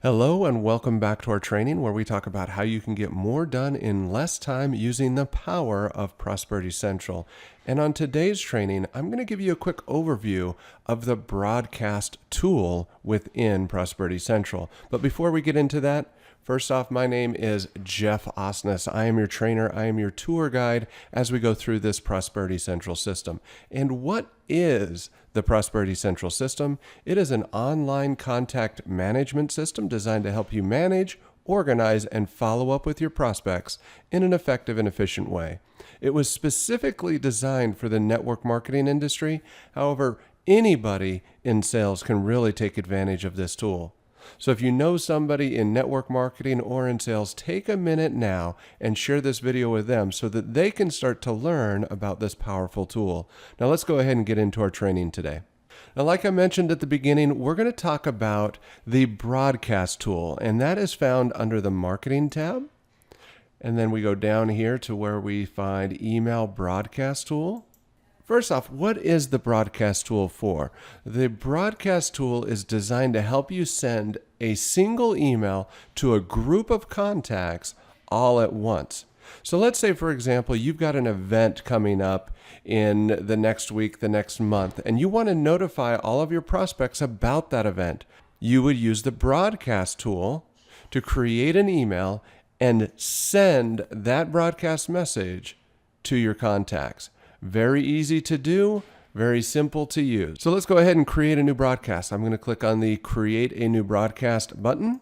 Hello and welcome back to our training where we talk about how you can get more done in less time using the power of Prosperity Central. And on today's training, I'm going to give you a quick overview of the broadcast tool within Prosperity Central. But before we get into that, first off, my name is Jeff Osnes. I am your trainer. I am your tour guide as we go through this Prosperity Central system. And what is the Prosperity Central system? It is an online contact management system designed to help you manage, organize, and follow up with your prospects in an effective and efficient way. It was specifically designed for the network marketing industry. However, anybody in sales can really take advantage of this tool. So if you know somebody in network marketing or in sales, take a minute now and share this video with them so that they can start to learn about this powerful tool. Now let's go ahead and get into our training today. Now, like I mentioned at the beginning, we're going to talk about the broadcast tool, and that is found under the marketing tab. And then we go down here to where we find email broadcast tool. First off, what is the broadcast tool for? The broadcast tool is designed to help you send a single email to a group of contacts all at once. So let's say, for example, you've got an event coming up in the next week, the next month, and you want to notify all of your prospects about that event. You would use the broadcast tool to create an email and send that broadcast message to your contacts. Very easy to do, very simple to use. So let's go ahead and create a new broadcast. I'm going to click on the Create a New Broadcast button.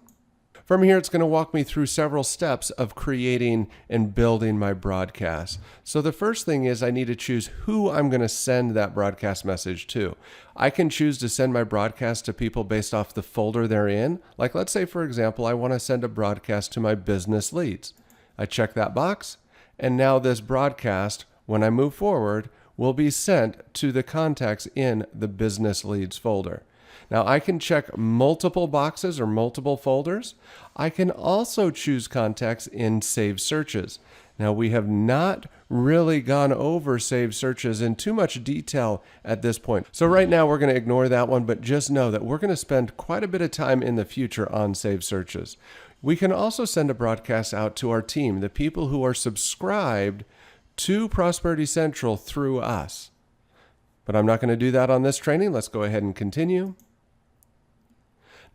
From here, it's going to walk me through several steps of creating and building my broadcast. So the first thing is I need to choose who I'm going to send that broadcast message to. I can choose to send my broadcast to people based off the folder they're in. Like let's say, for example, I want to send a broadcast to my business leads. I check that box, and now this broadcast, when I move forward, will be sent to the contacts in the business leads folder. Now I can check multiple boxes or multiple folders. I can also choose contacts in saved searches. Now we have not really gone over saved searches in too much detail at this point. So right now we're going to ignore that one, but just know that we're going to spend quite a bit of time in the future on saved searches. We can also send a broadcast out to our team, the people who are subscribed to Prosperity Central through us. But I'm not going to do that on this training. Let's go ahead and continue.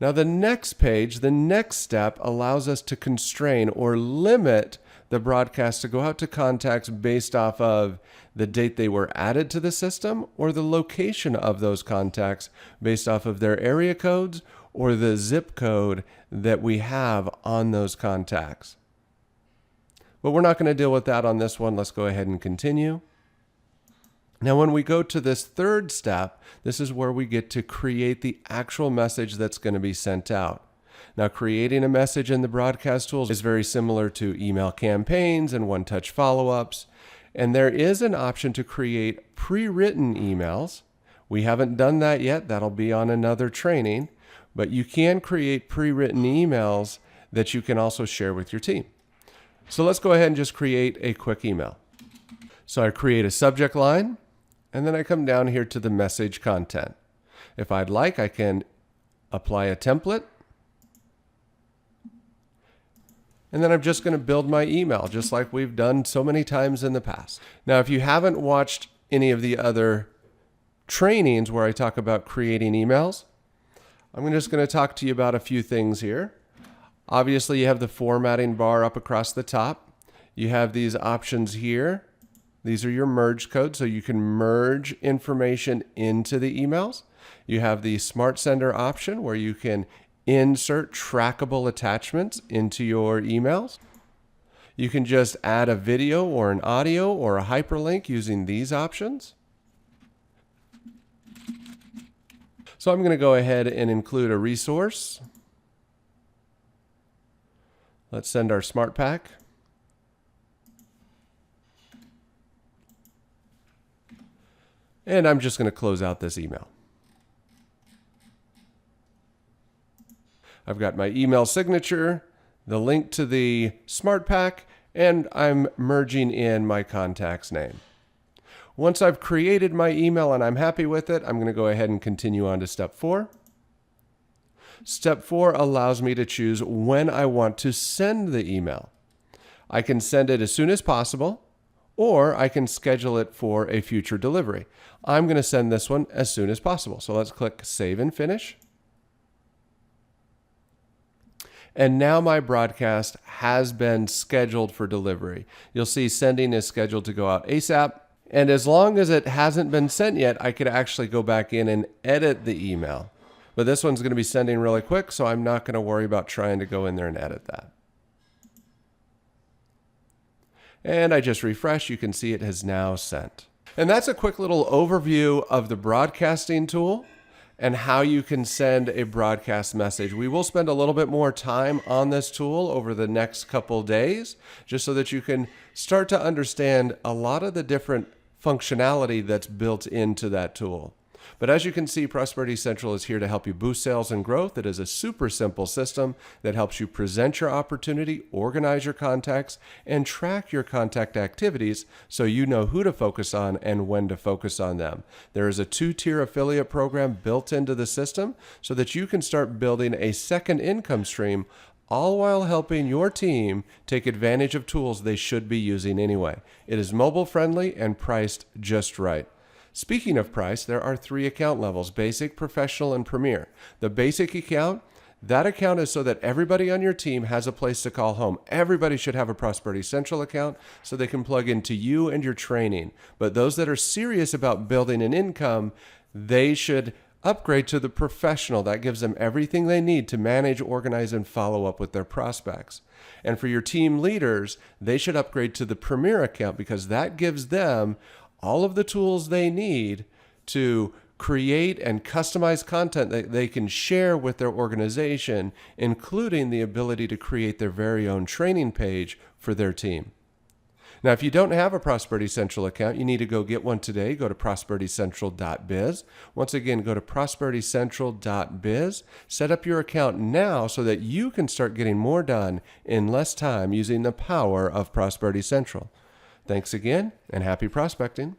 Now the next page, the next step allows us to constrain or limit the broadcast to go out to contacts based off of the date they were added to the system or the location of those contacts based off of their area codes or the zip code that we have on those contacts. But we're not going to deal with that on this one. Let's go ahead and continue. Now, when we go to this third step, this is where we get to create the actual message that's going to be sent out. Now, creating a message in the broadcast tools is very similar to email campaigns and one-touch follow-ups. And there is an option to create pre-written emails. We haven't done that yet. That'll be on another training. But you can create pre-written emails that you can also share with your team. So let's go ahead and just create a quick email. So I create a subject line, and then I come down here to the message content. If I'd like, I can apply a template. And then I'm just going to build my email, just like we've done so many times in the past. Now, if you haven't watched any of the other trainings where I talk about creating emails, I'm just going to talk to you about a few things here. Obviously, you have the formatting bar up across the top. You have these options here. These are your merge codes, so you can merge information into the emails. You have the Smart Sender option where you can insert trackable attachments into your emails. You can just add a video or an audio or a hyperlink using these options. So I'm going to go ahead and include a resource. Let's send our Smart Pack. And I'm just going to close out this email. I've got my email signature, the link to the Smart Pack, and I'm merging in my contact's name. Once I've created my email and I'm happy with it, I'm going to go ahead and continue on to step 4. Step 4 allows me to choose when I want to send the email. I can send it as soon as possible, or I can schedule it for a future delivery. I'm going to send this one as soon as possible. So let's click Save and Finish. And now my broadcast has been scheduled for delivery. You'll see sending is scheduled to go out ASAP. And as long as it hasn't been sent yet, I could actually go back in and edit the email. But this one's going to be sending really quick, so I'm not going to worry about trying to go in there and edit that. And I just refresh. You can see it has now sent. And that's a quick little overview of the broadcasting tool and how you can send a broadcast message. We will spend a little bit more time on this tool over the next couple days, just so that you can start to understand a lot of the different functionality that's built into that tool. But as you can see, Prosperity Central is here to help you boost sales and growth. It is a super simple system that helps you present your opportunity, organize your contacts, and track your contact activities so you know who to focus on and when to focus on them. There is a 2-tier affiliate program built into the system so that you can start building a second income stream, all while helping your team take advantage of tools they should be using anyway. It is mobile friendly and priced just right. Speaking of price, there are 3 account levels: Basic, Professional, and Premier. The Basic account, that account is so that everybody on your team has a place to call home. Everybody should have a Prosperity Central account so they can plug into you and your training. But those that are serious about building an income, they should upgrade to the Professional. That gives them everything they need to manage, organize, and follow up with their prospects. And for your team leaders, they should upgrade to the Premier account because that gives them all of the tools they need to create and customize content that they can share with their organization, including the ability to create their very own training page for their team. Now, if you don't have a Prosperity Central account, you need to go get one today. Go to prosperitycentral.biz. Once again, go to prosperitycentral.biz. Set up your account now so that you can start getting more done in less time using the power of Prosperity Central. Thanks again, and happy prospecting.